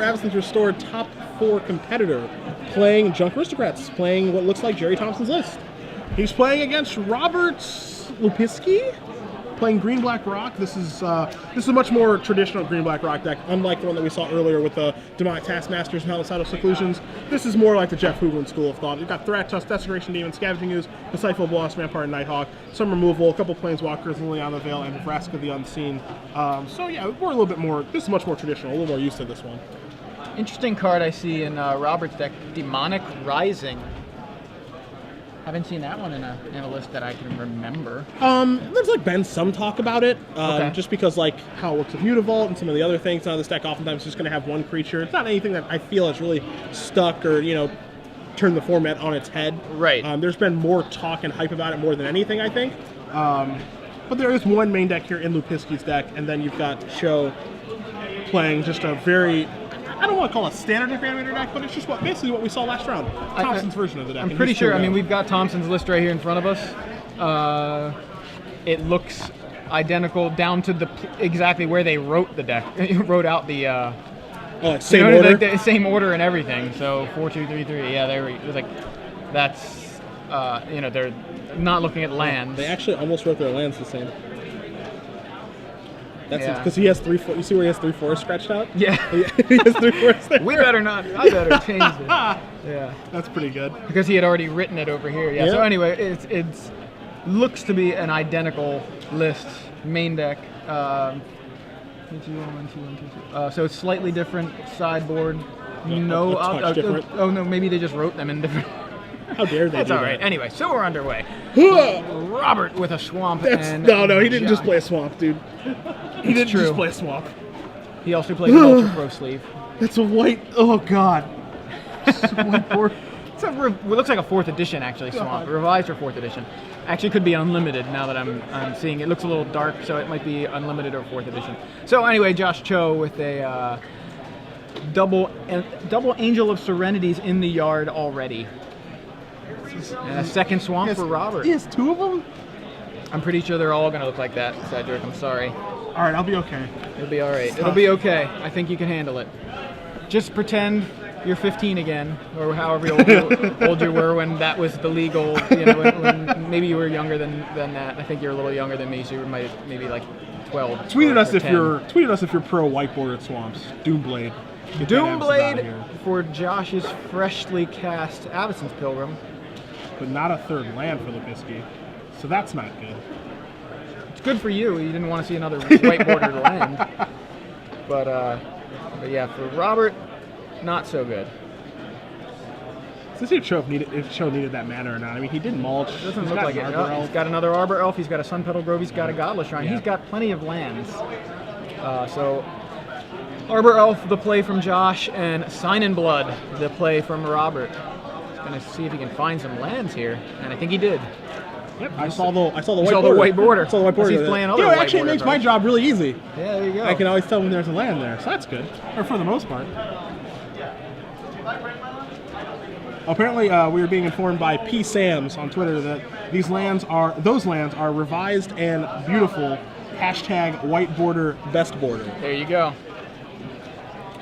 Avacyn's restored top 4 competitor, playing Junk Aristocrats, playing what looks like Jerry Thompson's list. He's playing against Robert Lopuski, playing Green Black Rock. This is a much more traditional Green Black Rock deck, unlike the one that we saw earlier with the Demonic Taskmasters and Helicidal Seclusions. This is more like the Jeff Hoogland school of thought. You've got Thratos, Desecration Demon, Scavenging Ooze, Disciple Boss, Vampire, and Nighthawk, some removal, a couple Planeswalkers, Liliana Veil, and Vraska the Unseen. So yeah, we're a little bit more, this is much more traditional, a little more used to this one. Interesting card I see in Robert's deck, Demonic Rising. Haven't seen that one in a list that I can remember. There's been some talk about it, Okay. just because how it works with Mutavault and some of the other things. Now this deck oftentimes is just going to have one creature. It's not anything that I feel has really stuck or turned the format on its head. Right. There's been more talk and hype about it more than anything, I think. But there is one main deck here in Lupiski's deck, and then you've got Cho playing just a very, I don't want to call it a standard Animator deck, but it's just basically what we saw last round. Thompson's version of the deck. I'm pretty sure. I mean, we've got Thompson's list right here in front of us. It looks identical down to exactly where they wrote the deck. wrote out the same order. The same order and everything. So 4, 2, 3, 3. Yeah, it was that's they're not looking at lands. They actually almost wrote their lands the same. That's because Yeah. he has 3. You see where he has 3 forests scratched out? Yeah. He has 3 forests there. We better not. I better change it. Yeah. That's pretty good. Because he had already written it over here. Yeah. Yeah. So anyway, it's looks to be an identical list main deck. So it's slightly different sideboard. a touch different. Oh no, maybe they just wrote them in different. How dare they? That's do all right. that? Anyway, so we're underway. Huh! Robert with a swamp. No, he didn't just play a swamp, dude. He didn't true. just play a swamp. He also played an Ultra Pro sleeve. That's a white. Oh god. Whiteboard. It looks like a 4th edition actually. Swamp, revised or 4th edition. Actually, could be unlimited now that I'm seeing it. Looks a little dark, so it might be unlimited or 4th edition. So anyway, Josh Cho with a double Angel of Serenities in the yard already. And a second swamp for Robert. He has 2 of them? I'm pretty sure they're all going to look like that, Cedric. I'm sorry. All right, I'll be okay. It'll be all right. It'll be okay. I think you can handle it. Just pretend you're 15 again, or however old you were when that was the legal. When maybe you were younger than that. I think you're a little younger than me, so you might maybe 12. Tweet us if 10. you're pro whiteboarded swamps. Doomblade. Get that Doomblade absent out of here. for Josh's freshly cast Avacyn's Pilgrim. But not a 3rd land for Lupiski, so that's not good. It's good for you. You didn't want to see another white-bordered land. But yeah, for Robert, not so good. Let's see if Cho needed that mana or not. I mean, he did mulch. It doesn't look like it. No, he's got another Arbor Elf. He's got a Sun Petal Grove. He's got a Godless Shrine. Yeah. He's got plenty of lands. So Arbor Elf, the play from Josh, and Sign in Blood, the play from Robert. He's going to see if he can find some lands here, and I think he did. Yep, I saw the white You saw border. the white border. I saw the white border. He's playing other it white actually border makes my cards. job really easy. Yeah, there you go. I can always tell when there's a land there, so that's good. Or for the most part. Apparently, we were being informed by P. Sams on Twitter that those lands are revised and beautiful. # white border best border. There you go.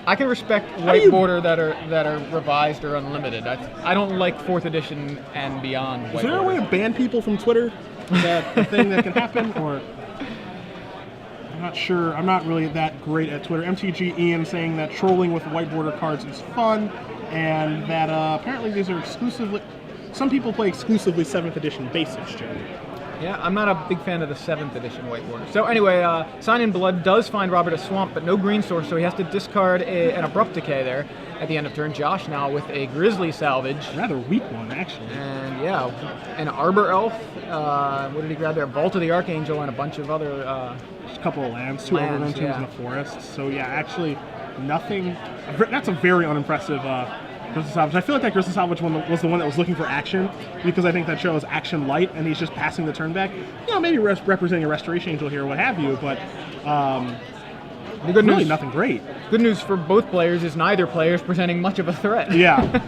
I can respect white border that are revised or unlimited. I don't like 4th edition and beyond. Is there a way to ban people from Twitter? Is that a thing that can happen? Or I'm not sure. I'm not really that great at Twitter. MTG Ian saying that trolling with white border cards is fun, and that apparently these are exclusively. Some people play exclusively 7th edition basics, Jerry. Yeah, I'm not a big fan of the 7th edition white border. So anyway, Sign in Blood does find Robert a swamp, but no green source, so he has to discard an Abrupt Decay there at the end of turn. Josh now with a Grizzly Salvage. Rather weak one, actually. And yeah, an Arbor Elf. What did he grab there? Vault of the Archangel and a bunch of other... Just a couple of lands, 2 Overgrown Tombs and a forest. So yeah, actually nothing... That's a very unimpressive... Grizzly Salvage. I feel like that Grizzly Salvage one was the one that was looking for action, because I think that show is action light, and he's just passing the turn back. Maybe representing a Restoration Angel here, what have you, but the good really news, nothing great. Good news for both players is neither player is presenting much of a threat. Yeah.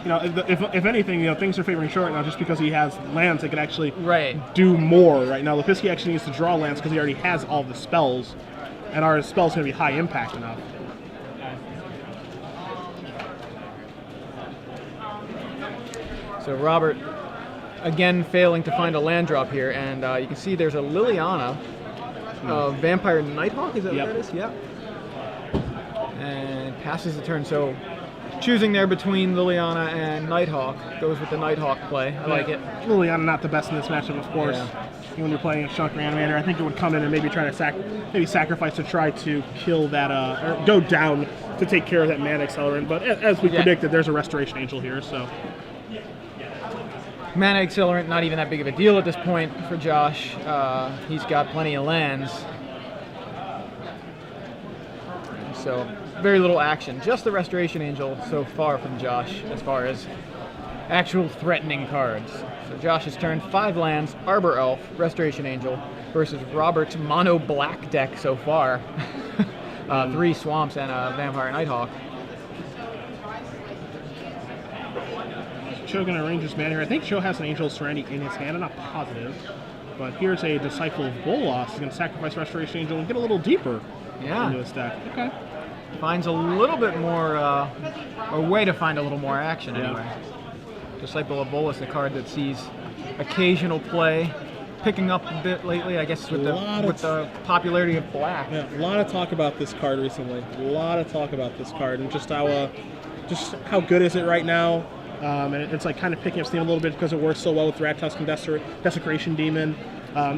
If anything, things are favoring Short now just because he has lands that can actually do more right now. Lopuski actually needs to draw lands because he already has all the spells, and our spells going to be high impact enough. So Robert, again, failing to find a land drop here, and you can see there's a Liliana, Vampire Nighthawk, is that what that is? Yep. And passes the turn, so choosing there between Liliana and Nighthawk, goes with the Nighthawk play. I like it. Liliana not the best in this matchup, of course. Yeah. When you're playing a Chunk Reanimator, I think it would come in and maybe try to sacrifice to try to kill that, or go down to take care of that Mana Accelerant. But as we predicted, there's a Restoration Angel here, so. Mana Accelerant, not even that big of a deal at this point for Josh. He's got plenty of lands. So, very little action. Just the Restoration Angel so far from Josh as far as actual threatening cards. So Josh's turn, 5 lands, Arbor Elf, Restoration Angel, versus Robert's mono black deck so far. 3 Swamps and a Vampire Nighthawk. Cho going to arrange his mana here. I think Cho has an Angel of Serenity in his hand. I'm not positive. But here's a Disciple of Bolas. He's going to sacrifice Restoration Angel and get a little deeper into his deck. Okay. Finds a little bit more, a way to find a little more action anyway. Disciple of Bolas, the card that sees occasional play, picking up a bit lately, I guess, with the popularity of black. Yeah, a lot of talk about this card recently. A lot of talk about this card and just how good is it right now. And it's like kind of picking up steam a little bit because it works so well with Rat Tusk and Desecration Demon.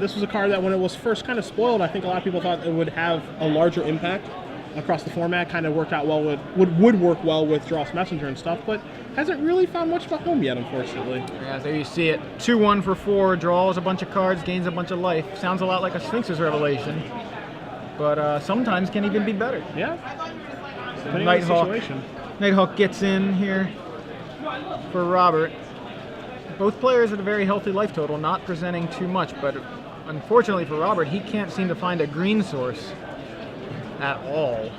This was a card that when it was first kind of spoiled, I think a lot of people thought it would have a larger impact across the format. Kind of worked out well would work well with Dross Messenger and stuff, but hasn't really found much of a home yet, unfortunately. Yeah, there you see it. 2-1 for 4, draws a bunch of cards, gains a bunch of life. Sounds a lot like a Sphinx's Revelation, but sometimes can even be better. Yeah. Nighthawk gets in here for Robert. Both players at a very healthy life total, not presenting too much, but unfortunately for Robert, he can't seem to find a green source at all.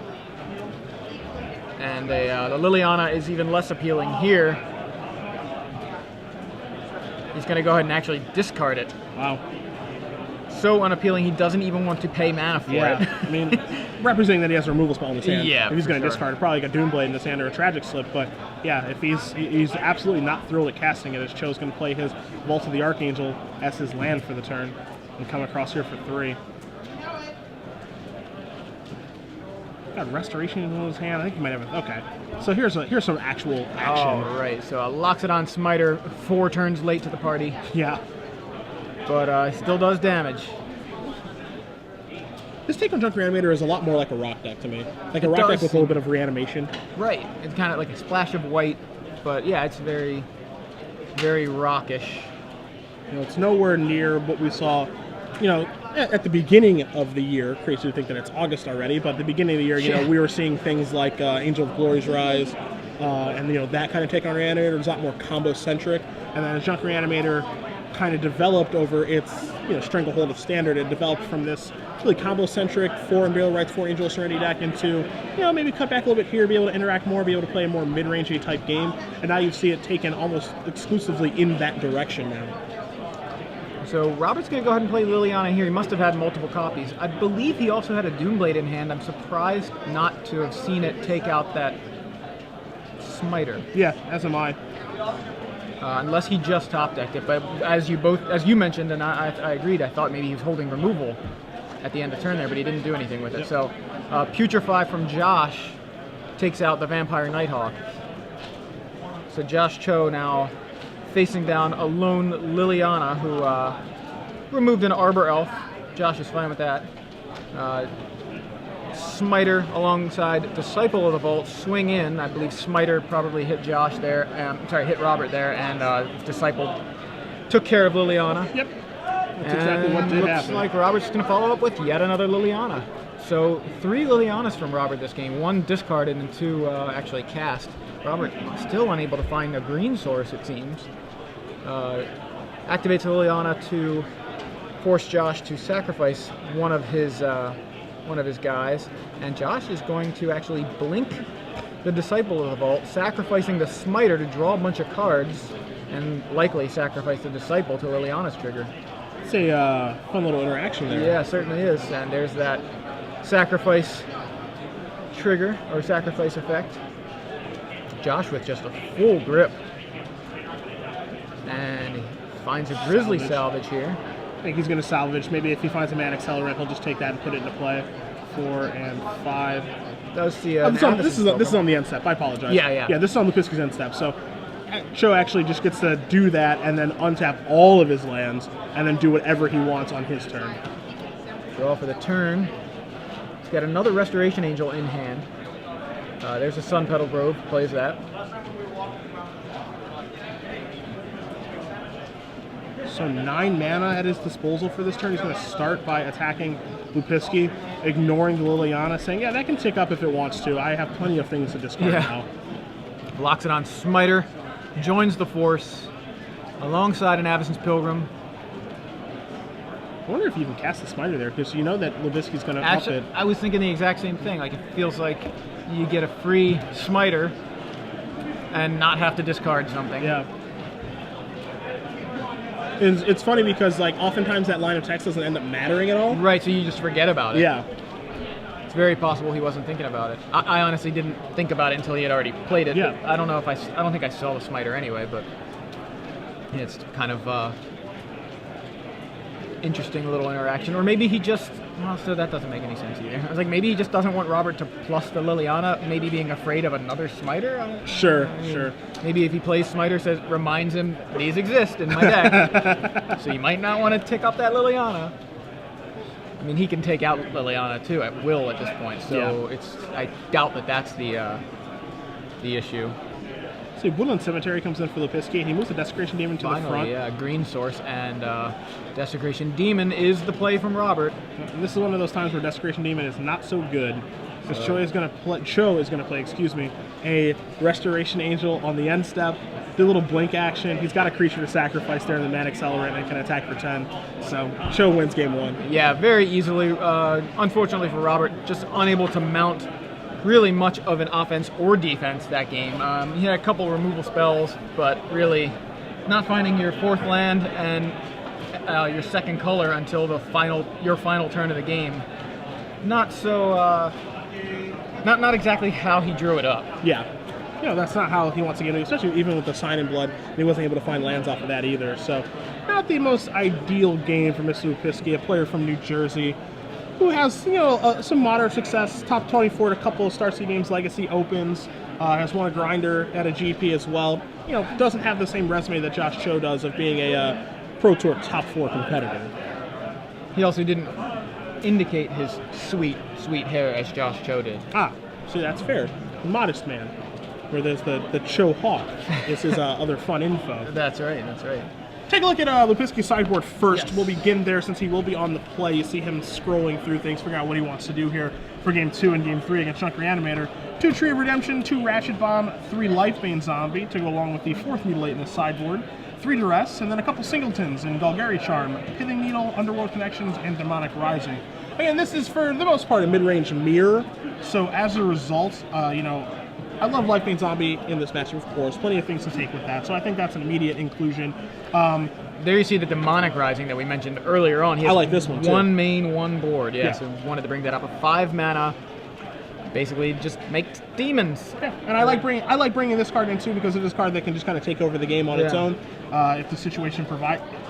And the Liliana is even less appealing here. He's going to go ahead and actually discard it. Wow. So unappealing, he doesn't even want to pay mana for it. I mean, representing that he has a removal spell in his hand. Yeah, if he's going to discard it, probably got Doomblade in his hand or a Tragic Slip. But yeah, if he's absolutely not thrilled at casting it, as Cho's going to play his Vault of the Archangel as his land for the turn and come across here for 3. Got Restoration in his hand. I think he might have it. Okay. So here's some actual action. Oh, right. So locks it on Smiter 4 turns late to the party. Yeah. But still does damage. This take on Junk Reanimator is a lot more like a rock deck to me. Like a rock deck with a little bit of reanimation. Right. It's kind of like a splash of white, but yeah, it's very, very rockish. You know, it's nowhere near what we saw, you know, at the beginning of the year. Crazy to think that it's August already, but at the beginning of the year, you know, we were seeing things like Angel of Glory's Rise, and you know that kind of take on Reanimator. It was a lot more combo centric, and then as Junk Reanimator kind of developed over its stranglehold of Standard, it developed from this really combo centric 4 Unburial Rites, 4 Angel of Serenity deck into maybe cut back a little bit here, be able to interact more, be able to play a more mid-rangey type game, and now you see it taken almost exclusively in that direction now. So Robert's going to go ahead and play Liliana here. He must have had multiple copies. I believe he also had a Doomblade in hand. I'm surprised not to have seen it take out that Smiter. Yeah, as am I. Unless he just top decked it. But as you mentioned, and I agreed, I thought maybe he was holding removal at the end of turn there, but he didn't do anything with it. So Putrefy from Josh takes out the Vampire Nighthawk. So Josh Cho now facing down a lone Liliana who removed an Arbor Elf. Josh is fine with that. Smiter alongside Disciple of the Vault, swing in. I believe Smiter probably hit Josh there. Hit Robert there, and Disciple took care of Liliana. Yep. That's exactly what did happen. Looks like Robert's going to follow up with yet another Liliana. So 3 Lilianas from Robert this game. 1 discarded and 2 actually cast. Robert still unable to find a green source, it seems. Activates Liliana to force Josh to sacrifice one of his guys, and Josh is going to actually blink the Disciple of the Vault, sacrificing the Smiter to draw a bunch of cards, and likely sacrifice the Disciple to Liliana's trigger. It's a fun little interaction there. Yeah, it certainly is, and there's that sacrifice trigger, or sacrifice effect. Josh with just a full grip. And he finds a Grizzly salvage here. I think he's going to salvage. Maybe if he finds a man accelerant, he'll just take that and put it into play. 4 and 5. Does see this is on the end step. I apologize. Yeah, this is on Lopuski's end step. So Cho actually just gets to do that and then untap all of his lands and then do whatever he wants on his turn. Draw for the turn. He's got another Restoration Angel in hand. There's a Sun Petal Grove. Plays that. So 9 mana at his disposal for this turn. He's going to start by attacking Lopuski, ignoring the Liliana, saying, yeah, that can tick up if it wants to. I have plenty of things to discard now. Blocks it on Smiter, joins the force, alongside an Avacyn's Pilgrim. I wonder if you even cast the Smiter there, because you know that Lopuski's going to up it. I was thinking the exact same thing. Like, it feels like you get a free Smiter and not have to discard something. Yeah. It's funny because, like, oftentimes that line of text doesn't end up mattering at all. Right, so you just forget about it. Yeah. It's very possible he wasn't thinking about it. I honestly didn't think about it until he had already played it. Yeah. I don't know if I don't think I saw the Smiter anyway, but it's kind of interesting little interaction. Or maybe he just, well, so that doesn't make any sense either. I was like, maybe he just doesn't want Robert to plus the Liliana, maybe being afraid of another Smiter? Sure. Maybe if he plays Smiter, reminds him these exist in my deck. So you might not want to tick up that Liliana. I mean, he can take out Liliana too at will at this point, so I doubt that that's the issue. So Woodland Cemetery comes in for Lopuski, and he moves the Desecration Demon to the front. Yeah, green source, and Desecration Demon is the play from Robert. And this is one of those times where Desecration Demon is not so good, because Cho is going to play, a Restoration Angel on the end step, do a little blink action. He's got a creature to sacrifice there in the Man Accelerant and can attack for 10. So Cho wins game 1. Yeah, very easily. Unfortunately for Robert, just unable to mount really much of an offense or defense that game. He had a couple removal spells, but really not finding your 4th land and your 2nd color until your final turn of the game. Not so, not exactly how he drew it up. Yeah. That's not how he wants to get it, especially even with the Sign in Blood. He wasn't able to find lands off of that either. So not the most ideal game for Mr. Lopuski, a player from New Jersey, who has, some moderate success, top 24 at a couple of Starseed Games Legacy Opens, has won a grinder at a GP as well. Doesn't have the same resume that Josh Cho does of being a Pro Tour top 4 competitor. He also didn't indicate his sweet hair as Josh Cho did. See, that's fair. Modest man. Where there's the Cho Hawk. This is other fun info. That's right. Take a look at Lopuski's sideboard first. Yes. We'll begin there since he will be on the play. You see him scrolling through things, figuring out what he wants to do here for game 2 and game 3 against Chunk Reanimator. 2 Tree of Redemption, 2 Ratchet Bomb, 3 Lifebane Zombie to go along with the 4th Mutilate in the sideboard, 3 Duress, and then a couple Singletons in Golgari Charm, Pithing Needle, Underworld Connections, and Demonic Rising. Again, this is for the most part a mid-range mirror, so as a result, I love Lifebane Zombie in this matchup, of course. Plenty of things to take with that, so I think that's an immediate inclusion. There you see the Demonic Rising that we mentioned earlier on. He has I like this one, too. 1 main, 1 board. Yeah, so wanted to bring that up. A 5 mana, basically just make demons. Yeah, and I like bringing this card in, too, because it is a card that can just kind of take over the game on its own if the situation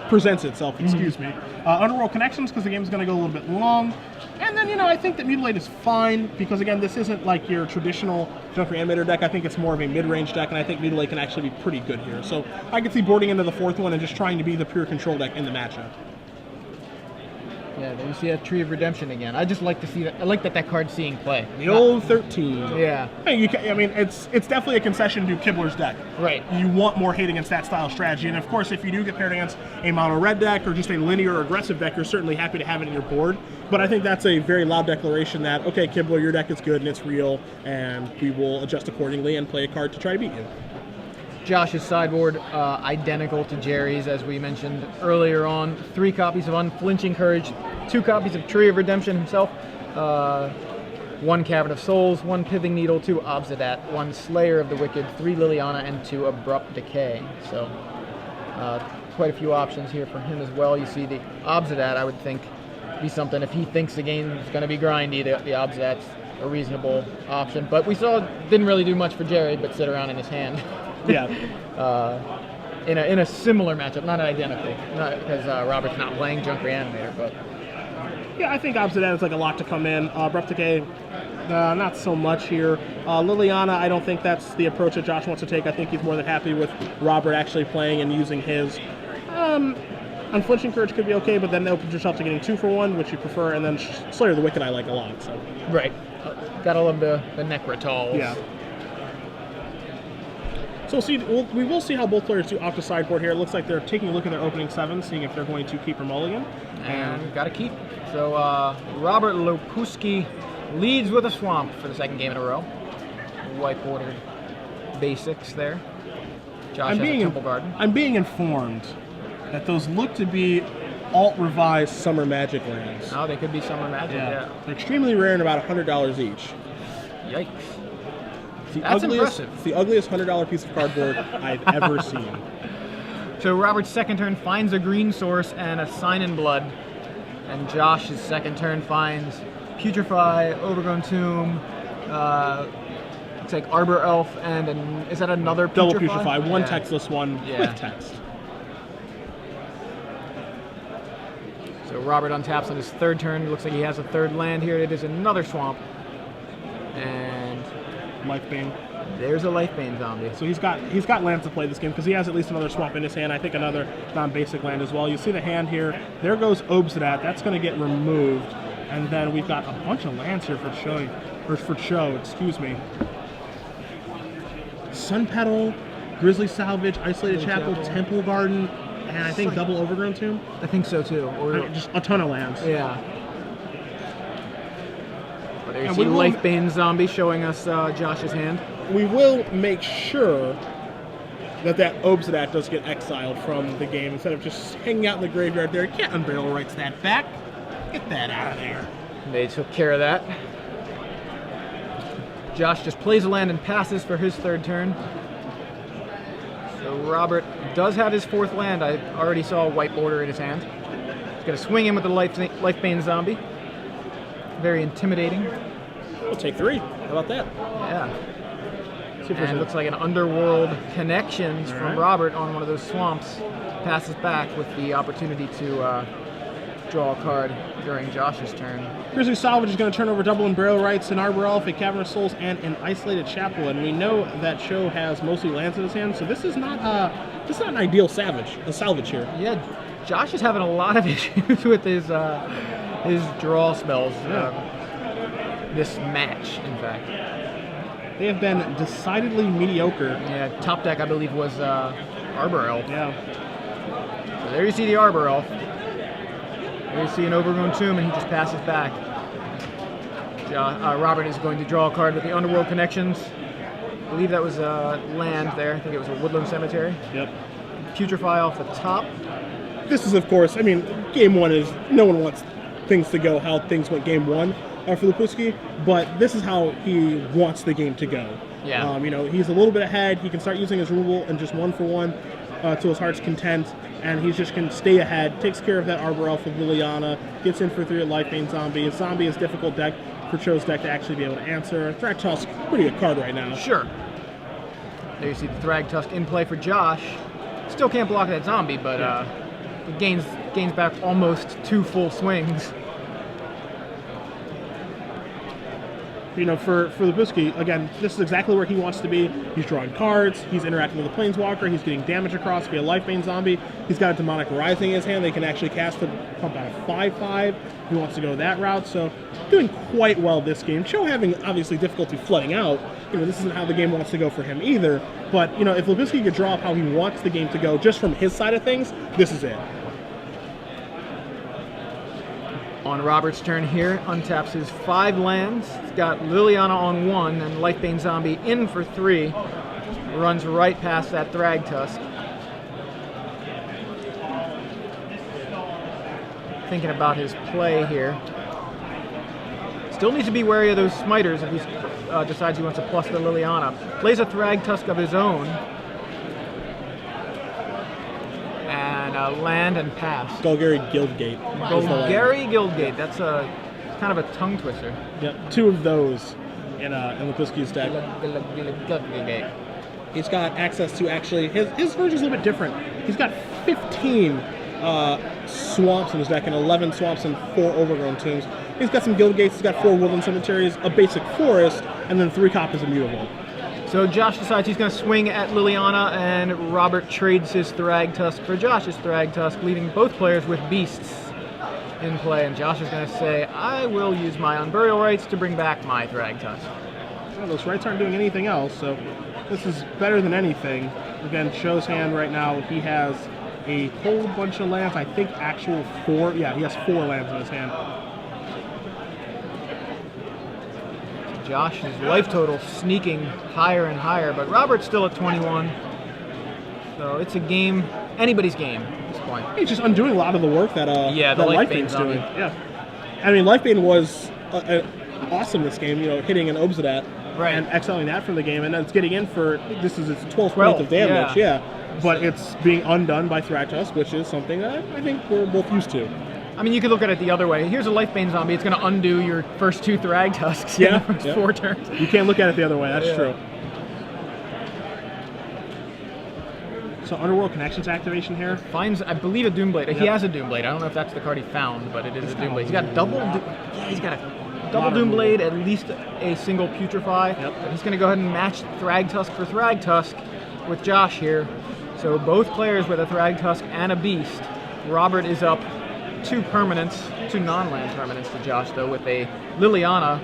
presents itself, excuse me. Underworld Connections, because the game is going to go a little bit long. And then, I think that Mutilate is fine, because, again, this isn't like your traditional Junk Reanimator deck. I think it's more of a mid-range deck, and I think Mutilate can actually be pretty good here. So I could see boarding into the 4th one and just trying to be the pure control deck in the matchup. Yeah, there you see that Tree of Redemption again. I just like to see that. I like that card's seeing play. The old 13. Yeah. Hey, it's definitely a concession to Kibler's deck. Right. You want more hate against that style strategy, and of course, if you do get paired against a mono red deck or just a linear aggressive deck, you're certainly happy to have it in your board. But I think that's a very loud declaration that, okay, Kibler, your deck is good and it's real, and we will adjust accordingly and play a card to try to beat you. Josh's sideboard, identical to Jerry's, as we mentioned earlier on. 3 copies of Unflinching Courage, 2 copies of Tree of Redemption himself, 1 Cavern of Souls, 1 Pithing Needle, 2 Obsidat, 1 Slayer of the Wicked, 3 Liliana, and 2 Abrupt Decay. So quite a few options here for him as well. You see the Obsidat, I would think, be something. If he thinks the game is going to be grindy, the Obsidat's a reasonable option. But we saw didn't really do much for Jerry, but sit around in his hand. Yeah. in a similar matchup, not identical, not because Robert's not playing Junk Reanimator, but Yeah, I think opposite end is like a lot to come in. Breath Decay, not so much here. Liliana, I don't think that's the approach that Josh wants to take. I think he's more than happy with Robert actually playing and using his. Unflinching Courage could be okay, but then opens yourself to getting 2 for 1, which you prefer, and then Slayer of the Wicked I like a lot. So right. Gotta love the Necrotols. yeah. So we will see how both players do off the sideboard here. It looks like they're taking a look at their opening 7, seeing if they're going to keep or mulligan. And got to keep. So Robert Lopuski leads with a Swamp for the second game in a row. White bordered basics there. Josh has a Temple Garden. I'm being informed that those look to be alt-revised Summer Magic lands. Oh, they could be Summer Magic, yeah. They're extremely rare and about $100 each. Yikes. That's impressive. It's the ugliest $100 piece of cardboard I've ever seen. So Robert's second turn finds a green source and a Sign in Blood. And Josh's second turn finds Putrefy, Overgrown Tomb, it's like Arbor Elf, and is that another Putrefy? Double Putrefy, one textless, one with text. So Robert untaps on his third turn. Looks like he has a third land here. It is another Swamp. And Lifebane. There's a Lifebane zombie. So he's got lands to play this game because he has at least another Swamp in his hand. I think another non-basic land as well. You see the hand here. There goes Obsidian. That's going to get removed. And then we've got a bunch of lands here for show. Excuse me. Sun Petal, Grizzly Salvage, Isolated Chapel, Temple Garden, and I think double Overgrown Tomb. I think so too. Or just a ton of lands. Yeah. Well, there's the Lifebane zombie showing us Josh's hand. We will make sure that Obsidian does get exiled from the game instead of just hanging out in the graveyard there. You can't unbarrel rights that back. Get that out of there. They took care of that. Josh just plays a land and passes for his third turn. So Robert does have his fourth land. I already saw a white border in his hand. He's going to swing in with the Lifebane zombie. Very intimidating. We'll take 3. How about that? Yeah. And it looks like an Underworld Connections from Robert on one of those swamps. Passes back with the opportunity to draw a card during Josh's turn. Grizzly Salvage is going to turn over double and burial rights, an Arbor Elf, a Cavern of Souls, and an Isolated Chapel. And we know that Cho has mostly lands in his hand, so this is not an ideal salvage here. Yeah, Josh is having a lot of issues with his draw spells. This match, in fact. They have been decidedly mediocre. Yeah, top deck I believe was Arbor Elf. Yeah. So there you see the Arbor Elf. There you see an Overgrown Tomb, and he just passes back. Robert is going to draw a card with the Underworld Connections. I believe that was land there. I think it was a Woodland Cemetery. Yep. Putrefy off the top. This is, of course, game 1 is, no one wants things to go how things went game 1 for Lopuski, but this is how he wants the game to go. Yeah. He's a little bit ahead. He can start using his rule and just 1 for 1 to his heart's content, and he's just going to stay ahead, takes care of that Arbor Elf with Liliana, gets in for 3 at Lifebane Zombie. A Zombie is difficult deck for Cho's deck to actually be able to answer. Thrag Tusk, pretty good card right now. Sure. There you see the Thrag Tusk in play for Josh. Still can't block that zombie, but it gains back almost 2 full swings. For Lopuski, again, this is exactly where he wants to be. He's drawing cards, he's interacting with a Planeswalker, he's getting damage across via Lifebane Zombie, he's got a Demonic Rising in his hand, they can actually cast to pump out a 5/5. He wants to go that route, so doing quite well this game. Cho having, obviously, difficulty flooding out. This isn't how the game wants to go for him either, but, if Lopuski could draw up how he wants the game to go just from his side of things, this is it. On Robert's turn here, untaps his 5 lands. He's got Liliana on 1 and Lifebane Zombie in for 3. Runs right past that Thrag Tusk. Thinking about his play here. Still needs to be wary of those smiters if he decides he wants to plus the Liliana. Plays a Thrag Tusk of his own. Land and pass. Golgari Guildgate. Golgari Guildgate. That's a kind of a tongue twister. Yep, 2 of those in Lopuski's deck. he's got access to actually, his version's a little bit different. He's got 15 swamps in his deck and 11 swamps and 4 overgrown tombs. He's got some guild gates, he's got 4 woodland cemeteries, a basic forest, and then 3 copies of Mutable. So Josh decides he's going to swing at Liliana, and Robert trades his Thragtusk for Josh's Thragtusk, leaving both players with beasts in play. And Josh is going to say, I will use my Unburial Rites to bring back my Thragtusk. Well, those rights aren't doing anything else, so this is better than anything. Again, Cho's hand right now, he has a whole bunch of lands, I think actual 4, yeah, he has 4 lands in his hand. Josh's life total sneaking higher and higher, but Robert's still at 21. So it's a game, anybody's game at this point. He's just undoing a lot of the work that the that Lifebane's doing. Yeah, I mean, Lifebane was awesome this game. You know, hitting an Obsidat and exiling that from the game, and then it's getting in for this is its 12th point of damage. Yeah, but it's being undone by Thragtusk, which is something that I think we're both used to. I mean, you could look at it the other way. Here's a Lifebane zombie. It's going to undo your first 2 Thragtusks in the first 4 turns. You can't look at it the other way. That's true. So Underworld Connections activation here. Finds, I believe, a Doomblade. Yep. He has a Doomblade. I don't know if that's the card he found, but it is a Doomblade. He's got he's got a double Doomblade, at least a single Putrefy. Yep. But he's going to go ahead and match Thragtusk for Thragtusk with Josh here. So both players with a Thragtusk and a Beast. Robert is up 2 permanents, 2 non-land permanents to Josh, though, with a Liliana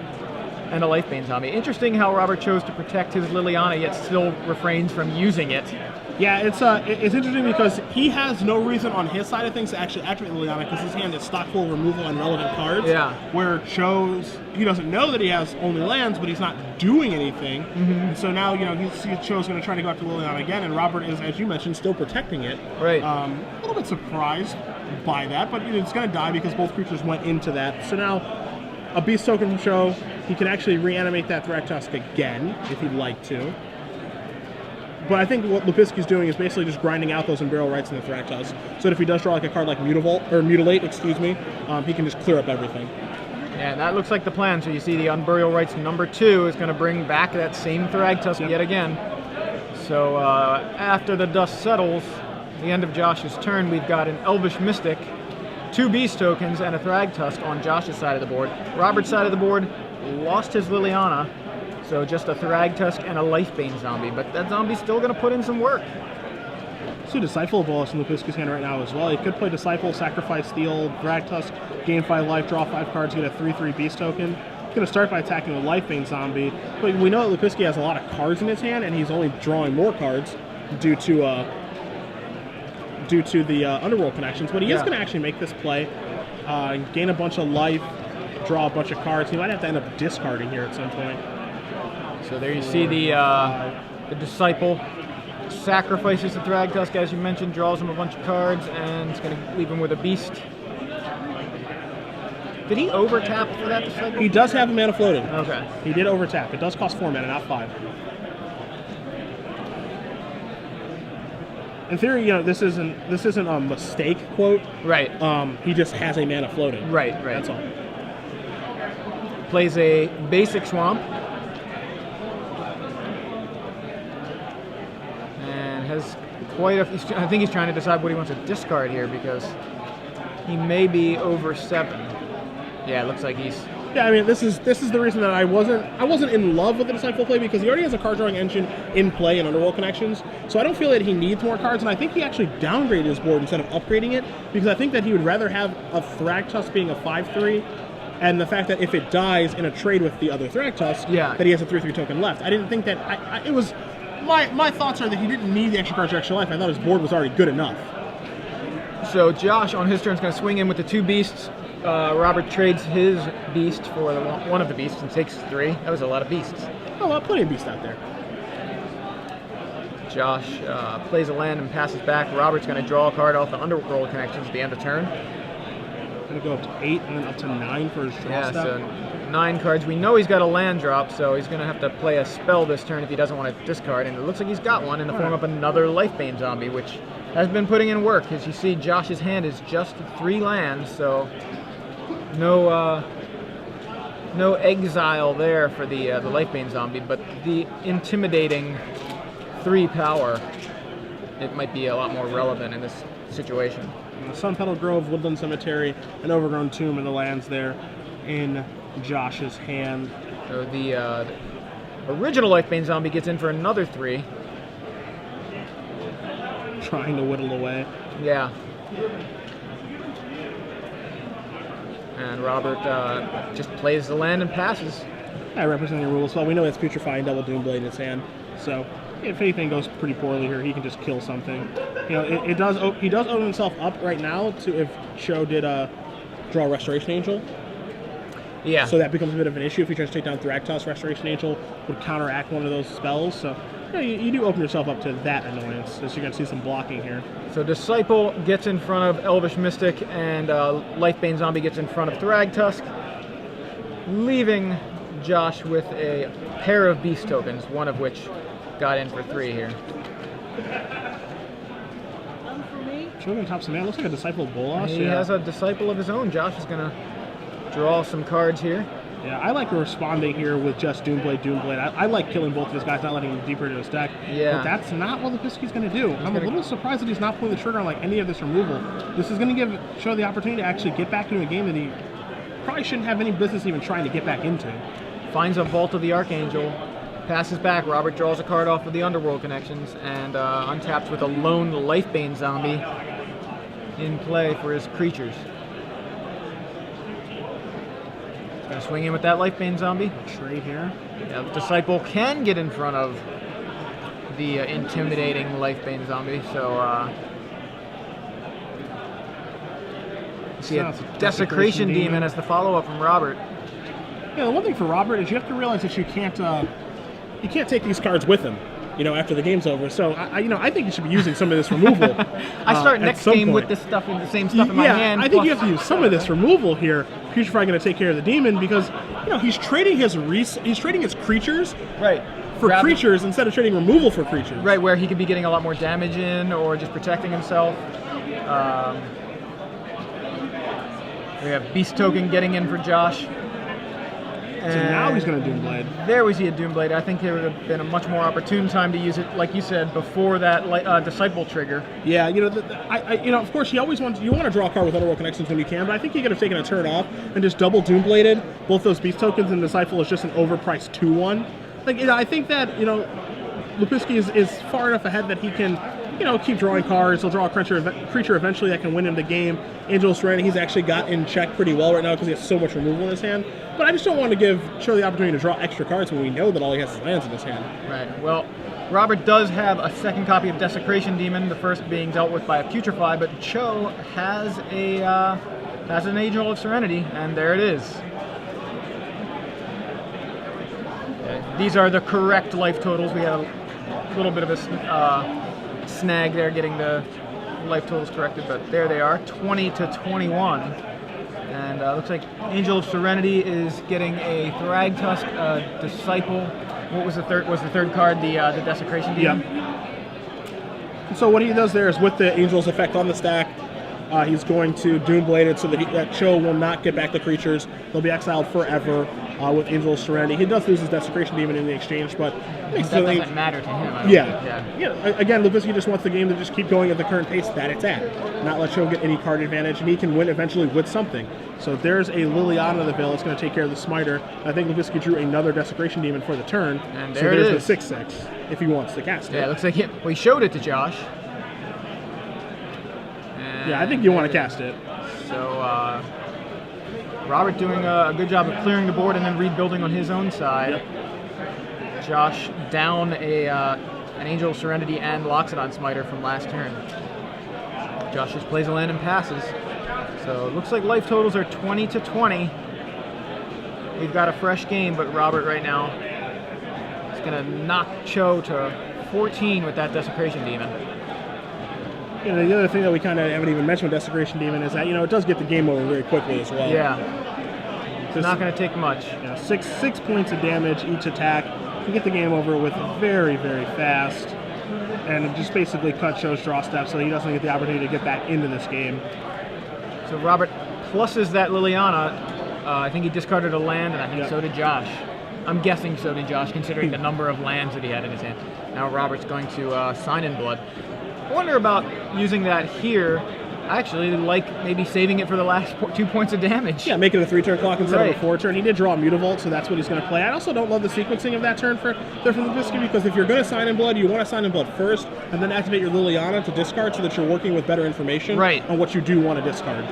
and a Lifebane zombie. Interesting how Robert chose to protect his Liliana, yet still refrains from using it. Yeah, it's interesting because he has no reason on his side of things to actually activate Liliana because his hand is stock full of removal and relevant cards. Yeah. Where he doesn't know that he has only lands, but he's not doing anything. Mm-hmm. So now, Cho's going to try to go after Liliana again, and Robert is, as you mentioned, still protecting it. Right. A little bit surprised by that, but it's going to die because both creatures went into that. So now, a Beast token from Cho, he can actually reanimate that Thragtusk again if he'd like to. But I think what Lopuski's doing is basically just grinding out those Unburial Rites in the Thragtusk. So that if he does draw like a card like Mutilate, he can just clear up everything. Yeah, that looks like the plan. So you see the Unburial Rites number 2 is going to bring back that same Thragtusk yet again. So after the dust settles, at the end of Josh's turn, we've got an Elvish Mystic, 2 Beast tokens, and a Thragtusk on Josh's side of the board. Robert's side of the board lost his Liliana. So just a Thragtusk and a Lifebane zombie, but that zombie's still going to put in some work. So Disciple Bolus in Lopuski's hand right now as well. He could play Disciple, sacrifice the old Thragtusk, gain 5 life, draw 5 cards, get a 3/3 Beast token. He's going to start by attacking the Lifebane zombie, but we know that Lopuski has a lot of cards in his hand, and he's only drawing more cards due to the Underworld connections. But he is going to actually make this play, gain a bunch of life, draw a bunch of cards. He might have to end up discarding here at some point. So there you see the Disciple sacrifices the Thragtusk, as you mentioned, draws him a bunch of cards, and it's going to leave him with a Beast. Did he overtap for that Disciple? He does have a mana floating. Okay. He did overtap. It does cost 4 mana, not 5. In theory, this isn't a mistake quote. Right. He just has a mana floating. Right. That's all. Plays a basic swamp. Has quite I think he's trying to decide what he wants to discard here because he may be over 7. Yeah, it looks like he's. Yeah, I mean this is the reason that I wasn't in love with the Disciple play because he already has a card drawing engine in play in Underworld Connections. So I don't feel that he needs more cards, and I think he actually downgraded his board instead of upgrading it because I think that he would rather have a Thragtusk being a 5/3. And the fact that if it dies in a trade with the other Thragtusk, that he has a 3/3 token left. I didn't think that it was. My thoughts are that he didn't need the extra cards for extra life. I thought his board was already good enough. So Josh, on his turn, is going to swing in with the 2 Beasts. Robert trades his Beast for one of the Beasts and takes 3. That was a lot of Beasts. Oh, well, plenty of Beasts out there. Josh plays a land and passes back. Robert's going to draw a card off the Underworld Connections at the end of turn. Going to go up to 8 and then up to 9 for his draw step. So 9 cards. We know he's got a land drop, so he's going to have to play a spell this turn if he doesn't want to discard. And it looks like he's got one in the form of another Lifebane zombie, which has been putting in work. As you see, Josh's hand is just 3 lands, so no exile there for the Lifebane zombie, but the intimidating 3 power, it might be a lot more relevant in this situation. Sun Petal Grove, Woodland Cemetery, an Overgrown Tomb in the lands there in Josh's hand. So the original Lifebane Zombie gets in for another 3. Trying to whittle away. Yeah. And Robert just plays the land and passes. I represent the rules well. We know it's Putrefying Double Doomblade in his hand, so if anything goes pretty poorly here, he can just kill something. You know, he does open himself up right now to if Cho did draw Restoration Angel. Yeah. So that becomes a bit of an issue if he tries to take down Thragtusk. Restoration Angel would counteract one of those spells. So you do open yourself up to that annoyance, as you're going to see some blocking here. So Disciple gets in front of Elvish Mystic, and Lifebane Zombie gets in front of Thragtusk, leaving Josh with a pair of Beast tokens, one of which got in for 3 here. Shogun top some man. Looks like a Disciple of Bolas. He has a Disciple of his own. Josh is going to draw some cards here. Yeah, I like responding here with just Doomblade. I like killing both of his guys, not letting him deeper into his deck. Yeah. But that's not what Lopuski's going to do. I'm a little surprised that he's not pulling the trigger on like any of this removal. This is going to give Cho the opportunity to actually get back into a game that he probably shouldn't have any business even trying to get back into. Finds a Vault of the Archangel, passes back. Robert draws a card off of the Underworld Connections and untaps with a lone Lifebane Zombie in play for his creatures. Gonna swing in with that Lifebane Zombie. Trade here. Yeah, the Disciple can get in front of the intimidating Lifebane Zombie, so you see a Desecration Demon as the follow-up from Robert. Yeah, the one thing for Robert is you have to realize that you can't take these cards with him, you know, after the game's over. So I think you should be using some of this removal. I start next game with this stuff and the same stuff in my hand. I think you have to use some of this removal here. Putrefy going to take care of the demon because he's trading his creatures for creatures instead of trading removal for creatures. Right, where he could be getting a lot more damage in or just protecting himself. We have Beast Token getting in for Josh. So now he's going to Doomblade. There we see a Doomblade. I think there would have been a much more opportune time to use it, like you said, before that Disciple trigger. Yeah, of course, you want to draw a card with Underworld Connections when you can, but I think you could have taken a turn off and just double Doombladed both those Beast Tokens and Disciple is just an overpriced 2/1. I think that Lopuski is far enough ahead that he can keep drawing cards. He'll draw a creature eventually that can win him the game. Angel of Serenity, he's actually got in check pretty well right now because he has so much removal in his hand. But I just don't want to give Cho the opportunity to draw extra cards when we know that all he has is lands in his hand. Right. Well, Robert does have a second copy of Desecration Demon, the first being dealt with by a Putrefy, but Cho has an Angel of Serenity, and there it is. These are the correct life totals. We have a little bit of a snag there getting the life totals corrected, but there they are, 20 to 21. And looks like Angel of Serenity is getting a Thragtusk, Disciple. What was the third? Was the third card the Desecration Demon? Yeah. So what he does there is with the Angel's effect on the stack, he's going to Doomblade it so that Cho will not get back the creatures. They'll be exiled forever with Angel of Serenity. He does lose his Desecration Demon in the exchange, but that doesn't matter to him. Again, Lopuski just wants the game to just keep going at the current pace that it's at, not let Cho get any card advantage, and he can win eventually with something. So there's a Liliana in the Veil. It's going to take care of the Smiter. I think Lopuski drew another Desecration Demon for the turn. And so there's the 6/6 if he wants to cast it. Yeah, it looks like he showed it to Josh. Yeah, I think you want to cast it. So Robert doing a good job of clearing the board and then rebuilding on his own side. Yep. Josh down an Angel of Serenity and Loxodon Smiter from last turn. Josh just plays a land and passes. So it looks like life totals are 20 to 20. We've got a fresh game, but Robert right now is going to knock Cho to 14 with that Desecration Demon. The other thing that we kind of haven't even mentioned with Desecration Demon is that, it does get the game over very quickly as well. Yeah. It's not going to take much. 6 points of damage each attack. You get the game over with very, very fast. And just basically cut Cho's draw steps so he doesn't get the opportunity to get back into this game. So Robert pluses that Liliana. I think he discarded a land, and I think so did Josh. I'm guessing so did Josh, considering the number of lands that he had in his hand. Now Robert's going to sign in blood. I wonder about using that here. I actually like maybe saving it for the last 2 points of damage. Yeah, make it a 3-turn clock instead Right. of a 4-turn. He did draw a Mutavault, so that's what he's going to play. I also don't love the sequencing of that turn for Lopuski, because if you're going to sign in blood, you want to sign in blood first, and then activate your Liliana to discard so that you're working with better information on what you do want to discard.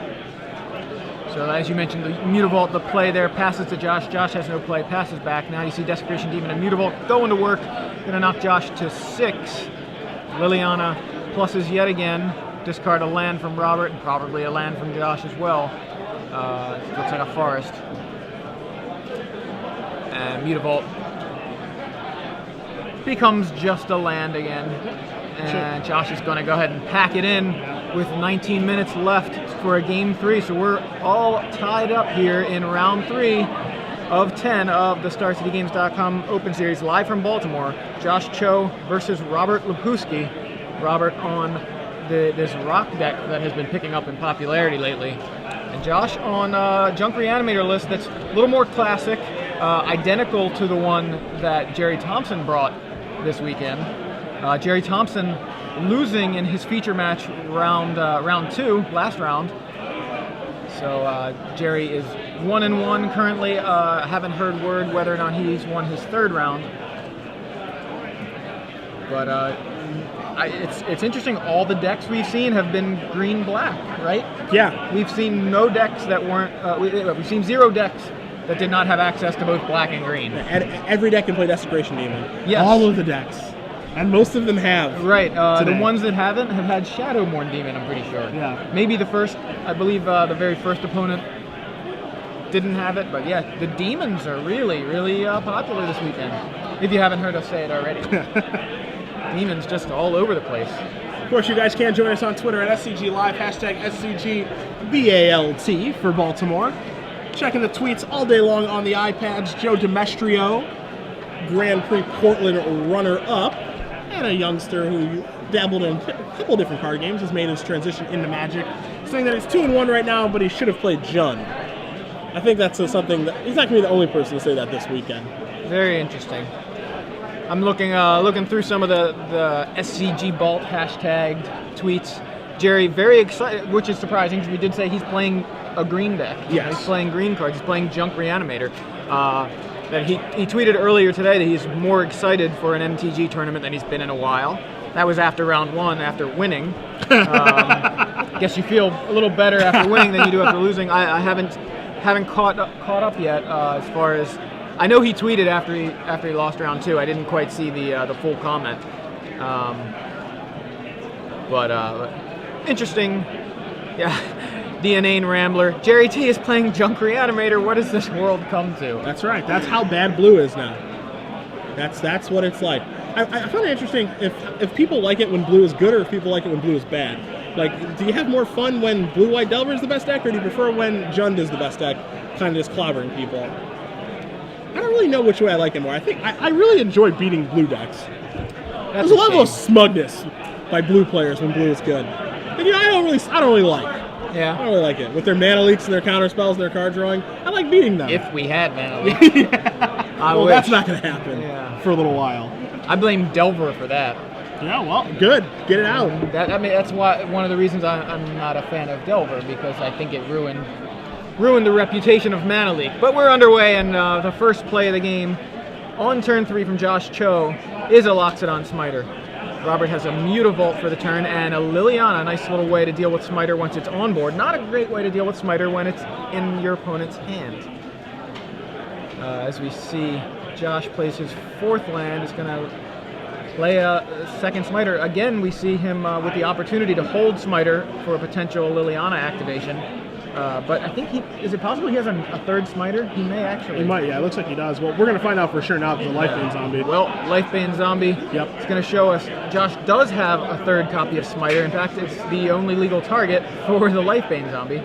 So as you mentioned, the Mutavault, the play there, passes to Josh. Josh has no play, passes back. Now you see Desecration Demon and Mutavault going to work. Going to knock Josh to 6. Liliana pluses yet again. Discard a land from Robert, and probably a land from Josh as well. Looks like a forest. And Mutavault becomes just a land again. And Josh is going to go ahead and pack it in with 19 minutes left for a game 3. So we're all tied up here in round 3 of 10 of the StarCityGames.com Open Series, live from Baltimore. Josh Cho versus Robert Lopuski. Robert on this rock deck that has been picking up in popularity lately. And Josh on Junk Reanimator list that's a little more classic, identical to the one that Jerry Thompson brought this weekend. Jerry Thompson losing in his feature match round 2, last round. So Jerry is 1-1 currently. Haven't heard word whether or not he's won his 3rd round. But it's interesting. All the decks we've seen have been green-black, right? Yeah. We've seen no decks that weren't. We've seen 0 decks that did not have access to both black and green. Every deck can play Desecration Demon. Yes. All of the decks. And most of them have. Right. The ones that haven't have had Shadowmourne Demon, I'm pretty sure. Yeah. Maybe the first, I believe the very first opponent didn't have it. But yeah, the Demons are really, really popular this weekend. If you haven't heard us say it already. Demons just all over the place. Of course, you guys can join us on Twitter at SCG Live, hashtag SCGBALT for Baltimore. Checking the tweets all day long on the iPads. Joe Demestrio, Grand Prix Portland runner-up, and a youngster who dabbled in a couple different card games, has made his transition into Magic, saying that he's 2-1 right now, but he should have played Jund. I think that's something that he's not going to be the only person to say that this weekend. Very interesting. I'm looking through some of the SCGBALT hashtagged tweets. Jerry very excited, which is surprising because we did say he's playing a green deck. Yes. He's playing green cards. He's playing Junk Reanimator. That he tweeted earlier today that he's more excited for an MTG tournament than he's been in a while. That was after round 1, after winning. Guess you feel a little better after winning than you do after losing. I haven't caught up yet as far as. I know he tweeted after he lost round 2. I didn't quite see the full comment, but interesting. Yeah, DNA and Rambler. Jerry T is playing Junk Reanimator. What does this world come to? That's right. That's how bad blue is now. That's what it's like. I find it interesting if people like it when blue is good or if people like it when blue is bad. Like, do you have more fun when Blue-White Delver is the best deck, or do you prefer when Jund is the best deck, kind of just clobbering people? I don't really know which way I like it more. I think I really enjoy beating blue decks. There's a level of smugness by blue players when blue is good. And, you know, I don't really like. Yeah. I don't really like it. With their mana leaks and their counter spells and their card drawing, I like beating them. If we had mana leaks. Yeah. Well, that's not going to happen for a little while. I blame Delver for that. Yeah, well, good. Get it out. That's why one of the reasons I'm not a fan of Delver, because I think it ruined the reputation of Mana Leak. But we're underway, and the first play of the game on turn 3 from Josh Cho is a Loxodon Smiter. Robert has a Mutavault for the turn and a Liliana, a nice little way to deal with Smiter once it's on board. Not a great way to deal with Smiter when it's in your opponent's hand. As we see, Josh plays his 4th land. He's going to play a second Smiter. Again, we see him with the opportunity to hold Smiter for a potential Liliana activation. But I think is it possible he has a 3rd Smiter? He may actually. He might, yeah. It looks like he does. Well, we're going to find out for sure now because the Lifebane Zombie. Well, Lifebane Zombie. Yep. It's going to show us Josh does have a 3rd copy of Smiter. In fact, it's the only legal target for the Lifebane Zombie.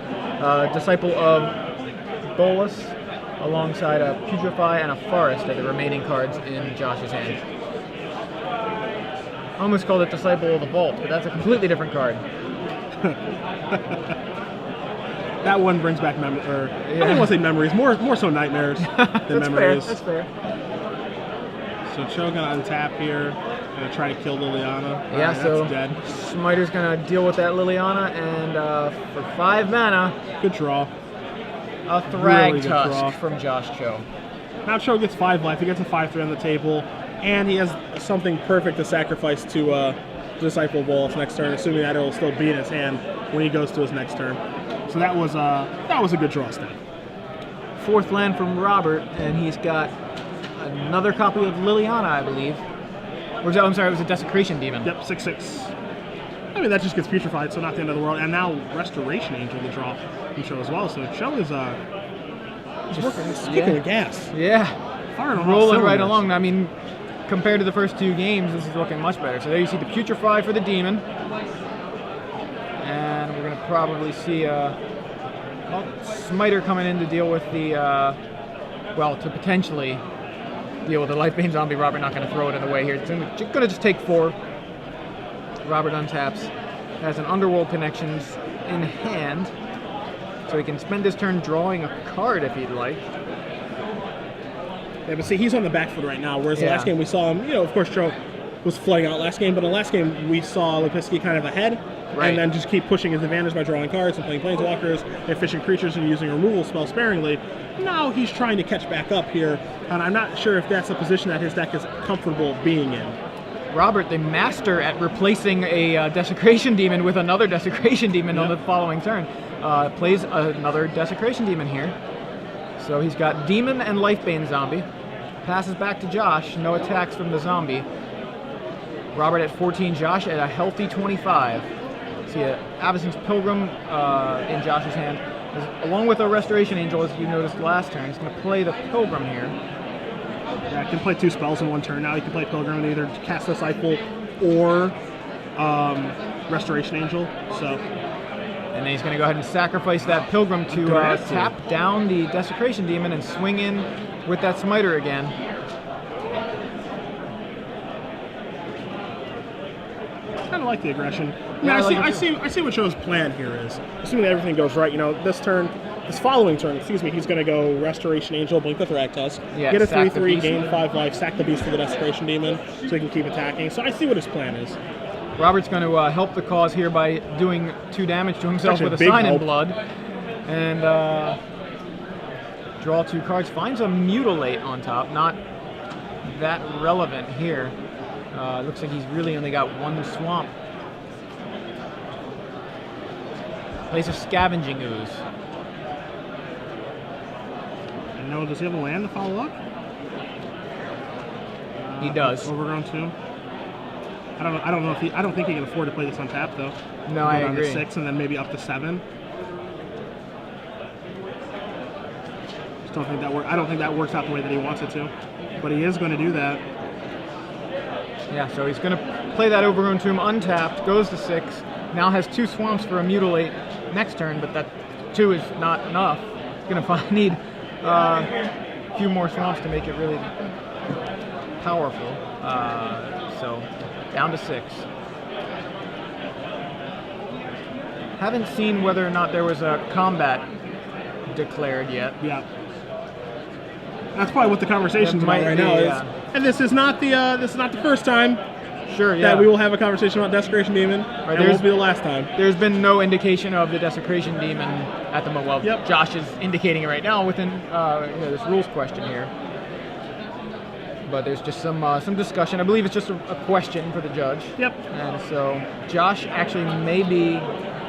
Disciple of Bolus, alongside a Putrefy and a Forest are the remaining cards in Josh's hand. I almost called it Disciple of the Vault, but that's a completely different card. That one brings back memories, or I don't want to say memories, more so nightmares than memories. That's fair. So Cho gonna untap here, gonna try to kill Liliana. Yeah, Right, so that's dead. Smiter's gonna deal with that Liliana, and for 5 mana, Good draw. a Thrag Really good draw. Tusk from Josh Cho. Now Cho gets 5 life. He gets a 5/3 on the table, and he has something perfect to sacrifice to Disciple Bolt next turn, assuming that it'll still be in his hand when he goes to his next turn. So that was a good draw step. 4th land from Robert, and he's got another copy of Liliana, I believe. I'm sorry, it was a Desecration Demon. Yep, 6/6. I mean, that just gets putrefied, so not the end of the world. And now Restoration Angel to draw from Cho as well. So Cho is just kicking the gas. Yeah, Firing on all rolling right cylinders. along. I mean, compared to the first 2 games, this is looking much better. So there you see the Putrefy for the Demon. And we're going to probably see Smiter coming in to deal with the, to potentially deal with the Lifebane Zombie. Robert not going to throw it in the way here. It's going to just take 4. Robert untaps, has an Underworld Connections in hand, so he can spend his turn drawing a card if he'd like. Yeah, but see, he's on the back foot right now, whereas the Yeah. last game we saw him, of course, Cho was flooding out last game, but in the last game we saw Lopuski kind of ahead, Right. and then just keep pushing his advantage by drawing cards and playing planeswalkers, efficient creatures, and using a removal spell sparingly. Now he's trying to catch back up here, and I'm not sure if that's a position that his deck is comfortable being in. Robert, the master at replacing a Desecration Demon with another Desecration Demon on the following turn, plays another Desecration Demon here. So he's got Demon and Lifebane Zombie. Passes back to Josh, no attacks from the zombie. Robert at 14, Josh at a healthy 25. See a Avacyn's Pilgrim in Josh's hand. Along with a Restoration Angel, as you noticed last turn. He's going to play the Pilgrim here. Yeah, can play 2 spells in one turn. Now he can play Pilgrim and either cast Disciple or Restoration Angel. So, And then he's going to go ahead and sacrifice that Pilgrim to tap down the Desecration Demon and swing in with that Smiter again. kind of like the aggression. Yeah, I see what Cho's plan here is. Assuming that everything goes right, this following turn, he's going to go Restoration Angel, blink the Thrag Tusk, Yeah, get a sack the 3/3, beast. gain 5 life, sack the beast for the Desecration Demon, so he can keep attacking. So I see what his plan is. Robert's going to help the cause here by doing 2 damage to himself Actually, with a big Sign in help. Blood. And draw 2 cards. Finds a Mutilate on top. Not that relevant here. Looks like he's really only got 1 swamp. Plays a Scavenging Ooze. And no, does he have a land to follow up? He does. Overgrown Tomb. I don't think he can afford to play this on tap though. No, Go I down agree. to 6 and then maybe up to 7. I don't think that works out the way that he wants it to. But he is going to do that. Yeah, so he's going to play that Overgrown Tomb untapped, goes to 6, now has 2 swamps for a Mutilate next turn, but that 2 is not enough. He's going to need a few more swamps to make it really powerful. So down to 6. Haven't seen whether or not there was a combat declared yet. Yeah. That's probably what the conversation's That might about right be, now. yeah. And this is not the first time Sure, yeah. that we will have a conversation about Desecration Demon. And it won't be the last time. There's been no indication of the Desecration Demon at the moment. Well, Yep. Josh is indicating it right now within this rules question here. But there's just some discussion. I believe it's just a question for the judge. Yep. And so Josh actually may be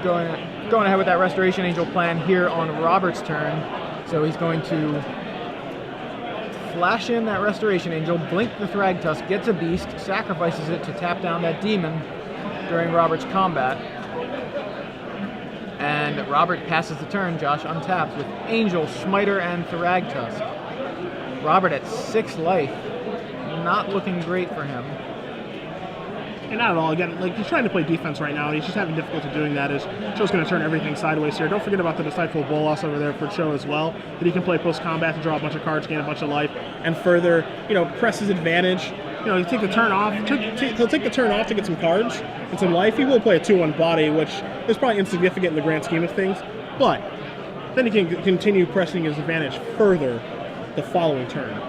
going ahead with that Restoration Angel plan here on Robert's turn. So he's going to flash in that Restoration Angel, blink the Thrag Tusk, gets a beast, sacrifices it to tap down that demon during Robert's combat. And Robert passes the turn. Josh untaps with Angel, Smiter, and Thrag Tusk. Robert at 6 life. Not looking great for him. And not at all. Again, he's trying to play defense right now, and he's just having difficulty doing that. Cho's going to turn everything sideways here. Don't forget about the Disciple Bolas over there for Cho as well. That he can play post-combat to draw a bunch of cards, gain a bunch of life, and further, press his advantage. He'll take the turn off. He'll take the turn off to get some cards and some life. He will play a 2/1 body, which is probably insignificant in the grand scheme of things. But then he can continue pressing his advantage further the following turn.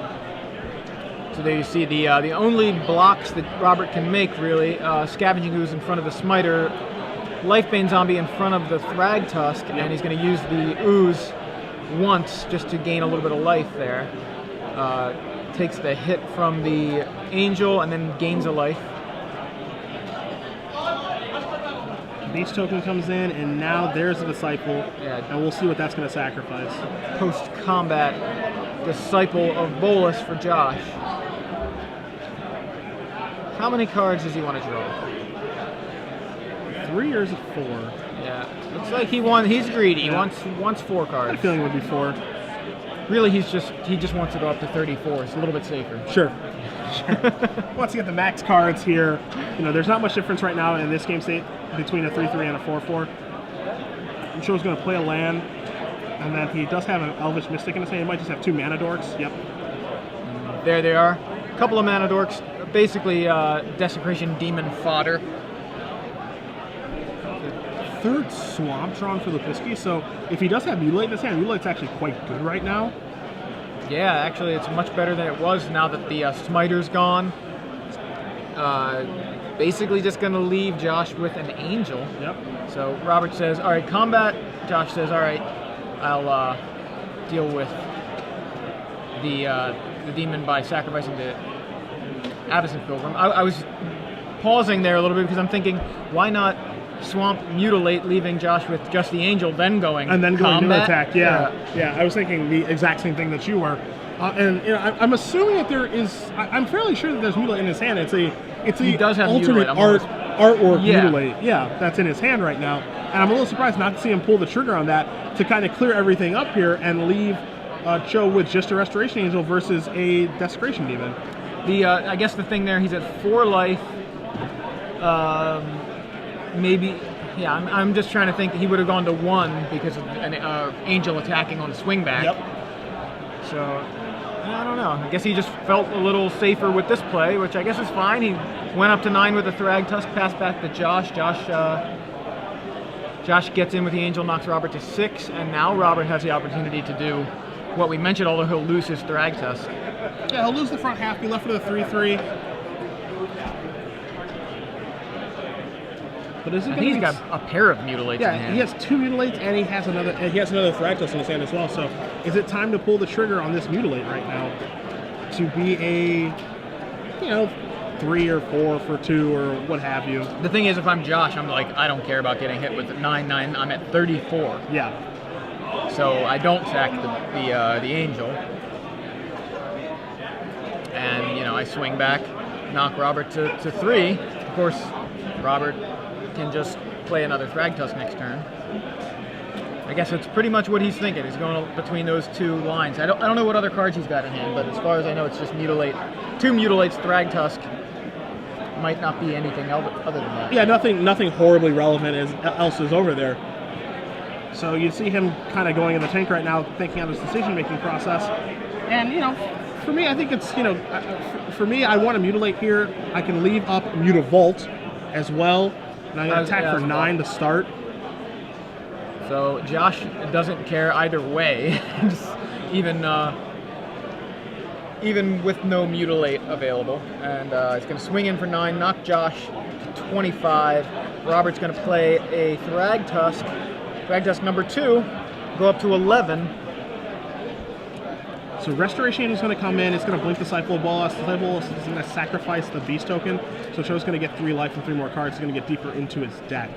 So there you see the only blocks that Robert can make, really. Scavenging Ooze in front of the Smiter, Lifebane Zombie in front of the Thrag Tusk, and he's going to use the Ooze once just to gain a little bit of life there. Takes the hit from the Angel and then gains a life. Beast token comes in, and now there's the Disciple, and we'll see what that's going to sacrifice. Post-combat Disciple of Bolus for Josh. How many cards does he want to draw? 3 or is it 4? Yeah, looks like he's greedy. He wants 4 cards. My feeling would be 4. Really, he just wants to go up to 34. It's a little bit safer. Sure. Once you get the max cards here, there's not much difference right now in this game state between a 3/3 and a 4/4. I'm sure he's going to play a land, and then he does have an Elvish Mystic in his hand. He might just have 2 Mana Dorks. Yep. There they are. A couple of Mana Dorks. Basically, Desecration Demon fodder. Third Swamp drawn for Lopuski, so if he does have Mutilate in his hand, Mutilate's actually quite good right now. Yeah, actually, it's much better than it was now that the Smiter's gone. Basically just going to leave Josh with an Angel. Yep. So Robert says, all right, combat. Josh says, all right, I'll deal with the demon by sacrificing the Abyssin Pilgrim. I was pausing there a little bit because I'm thinking, why not Swamp Mutilate, leaving Josh with just the Angel, then going and then going combat? to attack. Yeah. I was thinking the exact same thing that you were, and I'm assuming that there is. I'm fairly sure that there's Mutilate in his hand. It's a alternate artwork Mutilate. Yeah, that's in his hand right now, and I'm a little surprised not to see him pull the trigger on that to kind of clear everything up here and leave Cho with just a Restoration Angel versus a Desecration Demon. I guess the thing there, he's at 4 life. Maybe, yeah. I'm just trying to think. He would have gone to 1 because of an Angel attacking on the swing back. Yep. So I don't know. I guess he just felt a little safer with this play, which I guess is fine. He went up to 9 with the Thrag Tusk, passed back to Josh. Josh gets in with the Angel, knocks Robert to 6, and now Robert has the opportunity to do what we mentioned, although he'll lose his Thrag Tusk. Yeah, he'll lose the front half, be left with a 3/3. But he's got a pair of Mutilates in hand. He has 2 Mutilates, and he has another Thragtusk in his hand as well. So, is it time to pull the trigger on this Mutilate right now to be a, 3 or 4 for 2 or what have you? The thing is, if I'm Josh, I'm like, I don't care about getting hit with 9/9. I'm at 34. Yeah. So I don't sack the Angel, and I swing back, knock Robert to 3. Of course, Robert can just play another Thragtusk next turn. I guess it's pretty much what he's thinking. He's going between those 2 lines. I don't know what other cards he's got in hand, but as far as I know, it's just Mutilate. 2 Mutilates, Thragtusk. Might not be anything other than that. Yeah, nothing horribly relevant else is over there. So you see him kind of going in the tank right now, thinking out his decision-making process. And, for me, I think it's, for me, I want to Mutilate here. I can leave up Mutavault as well. And I'm going to attack for 9 to start. So Josh doesn't care either way, even with no Mutilate available. And he's going to swing in for 9, knock Josh to 25. Robert's going to play a Thragtusk. Thragtusk number 2, go up to 11. So Restoration is going to come in. It's going to blink the Disciple of Bolus. The Disciple of Bolus is going to sacrifice the Beast token. So Cho's going to get 3 life and 3 more cards. He's going to get deeper into his deck.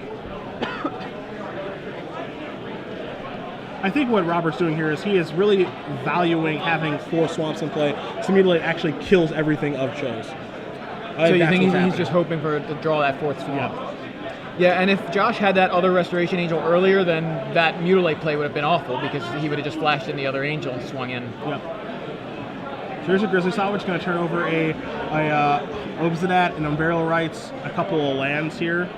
I think what Robert's doing here is he is really valuing having 4 swamps in play. So Mutilate actually kills everything of Cho's. So you think he's just hoping to draw that 4th swamp? Yeah, and if Josh had that other Restoration Angel earlier, then that Mutilate play would have been awful because he would have just flashed in the other Angel and swung in. Yep. So here's a Grizzly Salvage going to turn over a Obsidat, an Unburial Rites, a couple of lands here.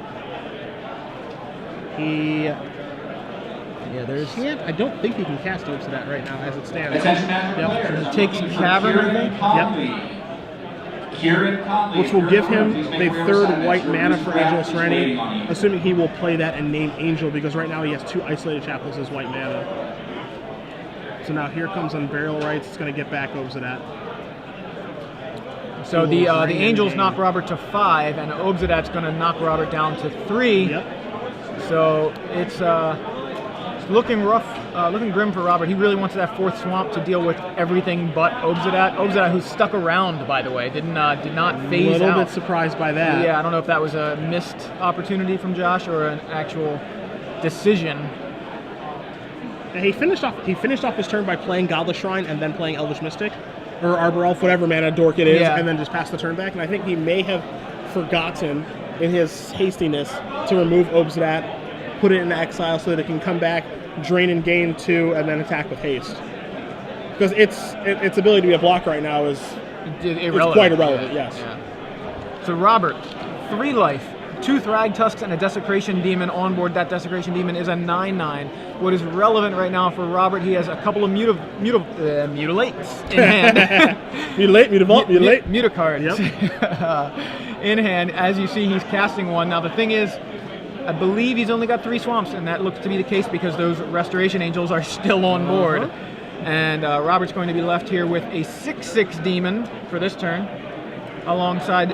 I don't think he can cast Obsidat right now as it stands. Attention now. He takes Cavern, I think. Yep. Which will give him the 3rd white mana for Angel of Serenity, assuming he will play that and name Angel, because right now he has 2 Isolated Chapels as white mana. So now here comes on burial rights. It's going to get back Obsidat. So the Angels knock Robert to 5, and Obsidat's going to knock Robert down to 3. Yep. So it's looking rough, looking grim for Robert. He really wants that 4th swamp to deal with everything but Obsidat. Obsidat, who's stuck around, by the way, did not phase out. A little bit surprised by that. Yeah, I don't know if that was a missed opportunity from Josh or an actual decision. And he finished off his turn by playing Godless Shrine and then playing Elvish Mystic, or Arbor Elf, whatever mana dork it is, and then just pass the turn back. And I think he may have forgotten in his hastiness to remove Obsidat, put it in exile so that it can come back, drain and gain 2, and then attack with haste. Because its ability to be a block right now is quite irrelevant. Yes. Yeah. So Robert, 3 life, 2 Thrag Tusks, and a Desecration Demon on board. That Desecration Demon is a 9/9. What is relevant right now for Robert, he has a couple of mutilates in hand. Mutilate. Mutacards. Yep. In hand. As you see, he's casting one. Now the thing is, I believe he's only got 3 swamps, and that looks to be the case because those Restoration Angels are still on board. And Robert's going to be left here with a 6/6 demon for this turn, alongside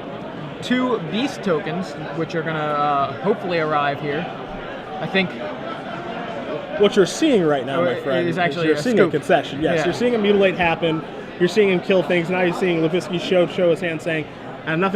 2 beast tokens, which are going to hopefully arrive here. I think what you're seeing right now, my friend, is actually you're seeing scoop. a concession. Yes, Yeah. You're seeing a mutilate happen. You're seeing him kill things. Now you're seeing Lopuski show his hand saying, "I have nothing